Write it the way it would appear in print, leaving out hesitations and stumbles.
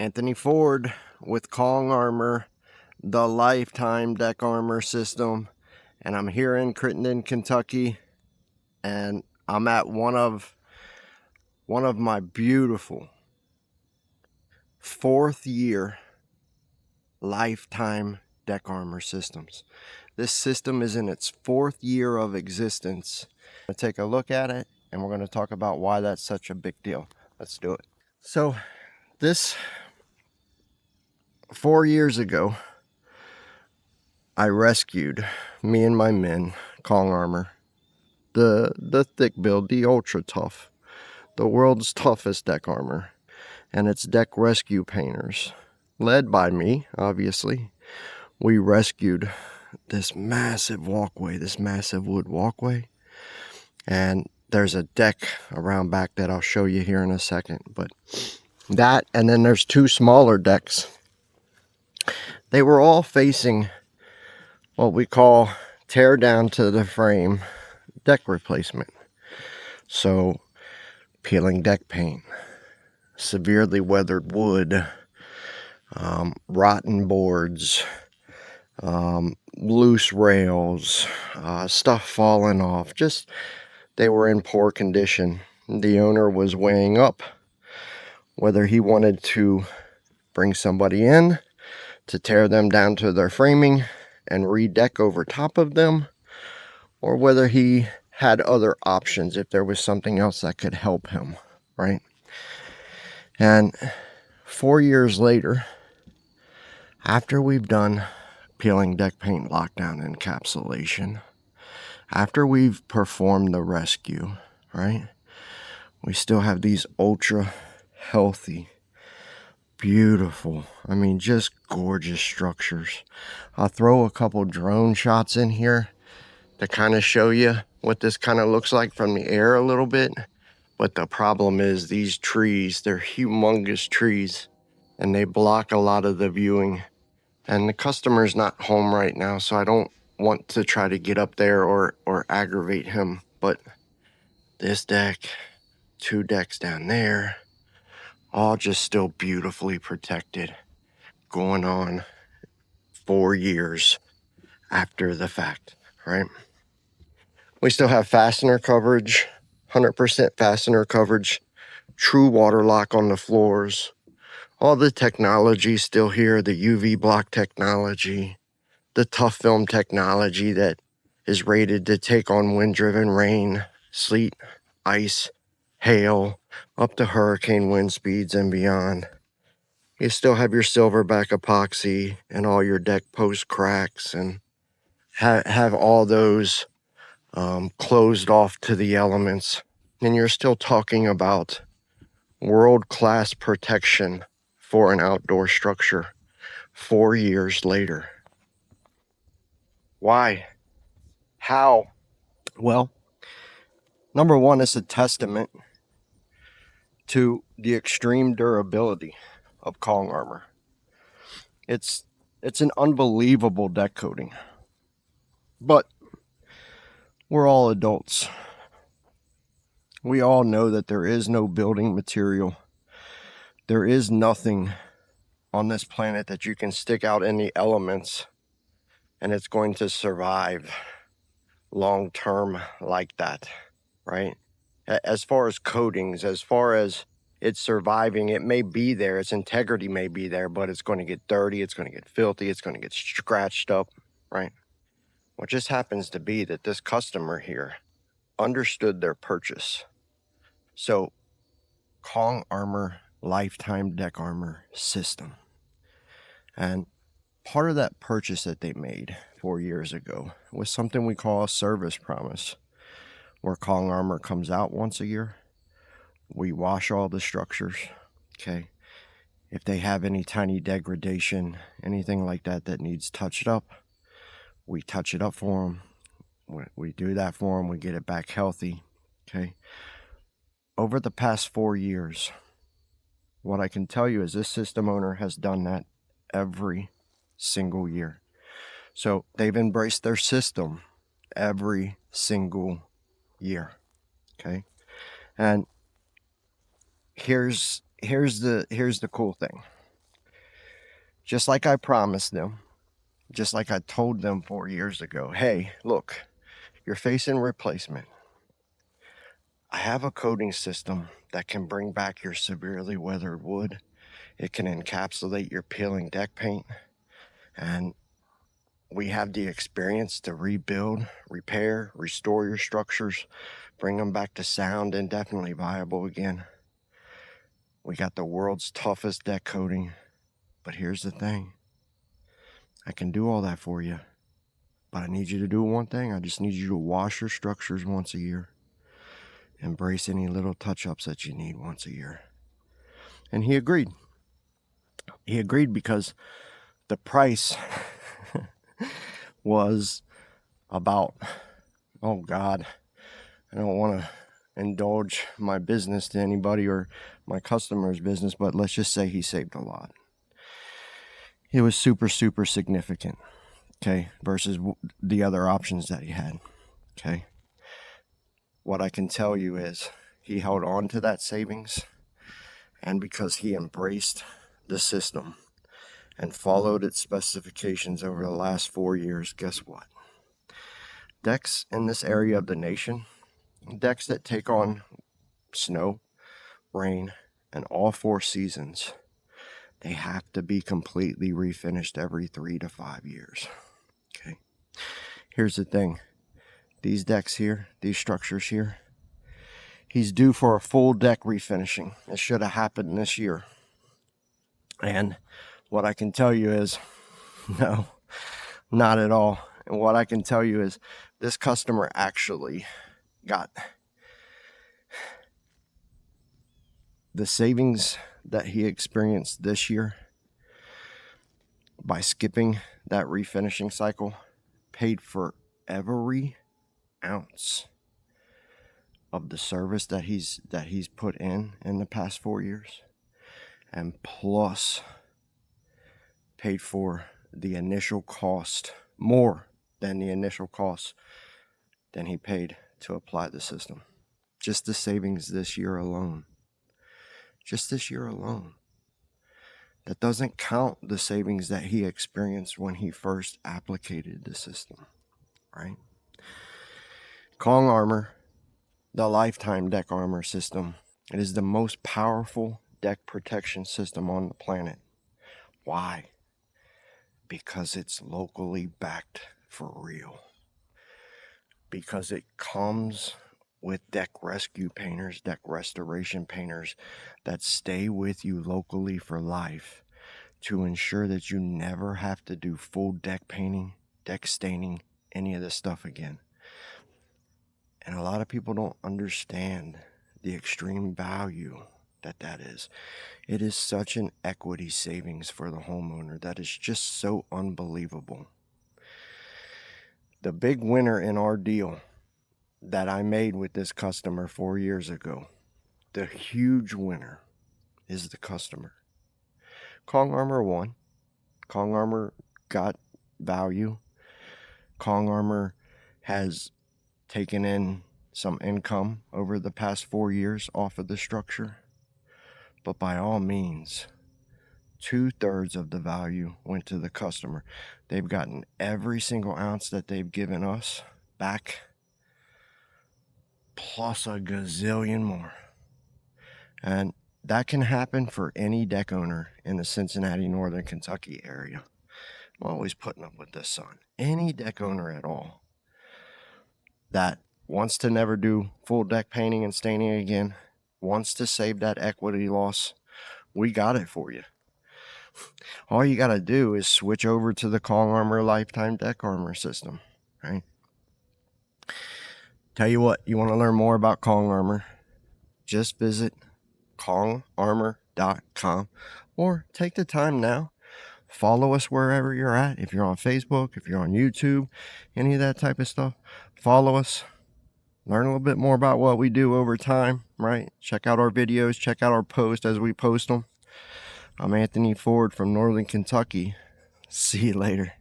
Anthony Ford with Kong Armor, the lifetime deck armor system, and I'm here in Crittenden, Kentucky, and I'm at one of my beautiful 4th year lifetime deck armor systems. This system is in its 4th year of existence. I'm going to take a look at it, and we're going to talk about why that's such a big deal. Let's do it. So this 4 years ago, I rescued, me and my men, Kong Armor, the thick build, the ultra tough, the world's toughest deck armor, and its deck rescue painters, led by me, obviously. We rescued this massive walkway, this massive wood walkway, and there's a deck around back that I'll show you here in a second. But that, and then there's 2 smaller decks. They were all facing what we call tear down to the frame deck replacement. So peeling deck paint, severely weathered wood, rotten boards, loose rails, stuff falling off. Just, they were in poor condition. The owner was weighing up whether he wanted to bring somebody in to tear them down to their framing and redeck over top of them, or whether he had other options if there was something else that could help him, right? And 4 years later, after we've done peeling deck paint, lockdown, encapsulation, after we've performed the rescue, right, we still have these ultra healthy, beautiful, I mean, just gorgeous structures. I'll throw a couple drone shots in here to kind of show you what this kind of looks like from the air a little bit. But the problem is these trees, they're humongous trees, and they block a lot of the viewing. And the customer's not home right now, so I don't want to try to get up there or aggravate him. But this deck, 2 decks down there, all just still beautifully protected, going on 4 years after the fact, right? We still have fastener coverage, 100% fastener coverage, true water lock on the floors. All the technology still here, the UV block technology, the tough film technology that is rated to take on wind-driven rain, sleet, ice, hail, up to hurricane wind speeds and beyond. You still have your silverback epoxy and all your deck post cracks, and have all those closed off to the elements. And you're still talking about world-class protection for an outdoor structure 4 years later. Why? How? Well, number one, it's a testament to the extreme durability of Kong Armor. It's an unbelievable deck coating. But we're all adults. We all know that there is no building material. There is nothing on this planet that you can stick out in the elements and it's going to survive long term like that, right? As far as coatings, as far as it's surviving, it may be there, its integrity may be there, but it's going to get dirty, it's going to get filthy, it's going to get scratched up, right? What just happens to be that this customer here understood their purchase. So, Kong Armor lifetime deck armor system. And part of that purchase that they made 4 years ago was something we call a service promise, where Kong Armor comes out once a year. We wash all the structures, okay? If they have any tiny degradation, anything like that that needs touched up, we touch it up for them. We do that for them. We get it back healthy, okay? Over the past 4 years, what I can tell you is this system owner has done that every single year. So they've embraced their system every single year, okay? And here's the cool thing. just like I promised them, just like I told them 4 years ago, hey, look, you're facing replacement. I have a coating system that can bring back your severely weathered wood. It can encapsulate your peeling deck paint, and we have the experience to rebuild, repair, restore your structures, bring them back to sound and definitely viable again. We got the world's toughest deck coating, but here's the thing. I can do all that for you, but I need you to do one thing. I just need you to wash your structures once a year. Embrace any little touch-ups that you need once a year. And he agreed. He agreed because the price was about, oh God, I don't want to indulge my business to anybody or my customer's business, but let's just say he saved a lot. It was super, super significant, okay, versus the other options that he had, okay. What I can tell you is he held on to that savings, and because he embraced the system and followed its specifications over the last 4 years, guess what? Decks in this area of the nation, decks that take on snow, rain, and all 4 seasons, they have to be completely refinished every 3 to 5 years. Okay. Here's the thing. These decks here, these structures here, he's due for a full deck refinishing. It should have happened this year. And what I can tell you is, no, not at all. And what I can tell you is this customer actually got the savings that he experienced this year by skipping that refinishing cycle, paid for every ounce of the service that he's put in the past 4 years, and plus paid for the initial cost, more than the initial cost than he paid to apply the system. Just the savings this year alone. Just this year alone. That doesn't count the savings that he experienced when he first applicated the system, right? Kong Armor, the Lifetime Deck Armor system, it is the most powerful deck protection system on the planet. Why? Because it's locally backed for real. Because it comes with deck rescue painters, deck restoration painters that stay with you locally for life to ensure that you never have to do full deck painting, deck staining, any of this stuff again. And a lot of people don't understand the extreme value that is. It is such an equity savings for the homeowner that is just so unbelievable. The big winner in our deal that I made with this customer 4 years ago, the huge winner is the customer. Kong Armor won. Kong Armor got value. Kong Armor has taken in some income over the past 4 years off of the structure. But by all means, 2/3 of the value went to the customer. They've gotten every single ounce that they've given us back, plus a gazillion more. And that can happen for any deck owner in the Cincinnati, Northern Kentucky area. I'm always putting up with this, son. Any deck owner at all that wants to never do full deck painting and staining again, wants to save that equity loss, we got it for you. All you got to do is switch over to the Kong Armor Lifetime Deck Armor system, right? Tell you what, you want to learn more about Kong Armor, just visit kongarmor.com or take the time now. Follow us wherever you're at. If you're on Facebook, if you're on YouTube, any of that type of stuff, follow us. Learn a little bit more about what we do over time, right? Check out our videos, check out our posts as we post them. I'm Anthony Ford from Northern Kentucky. See you later.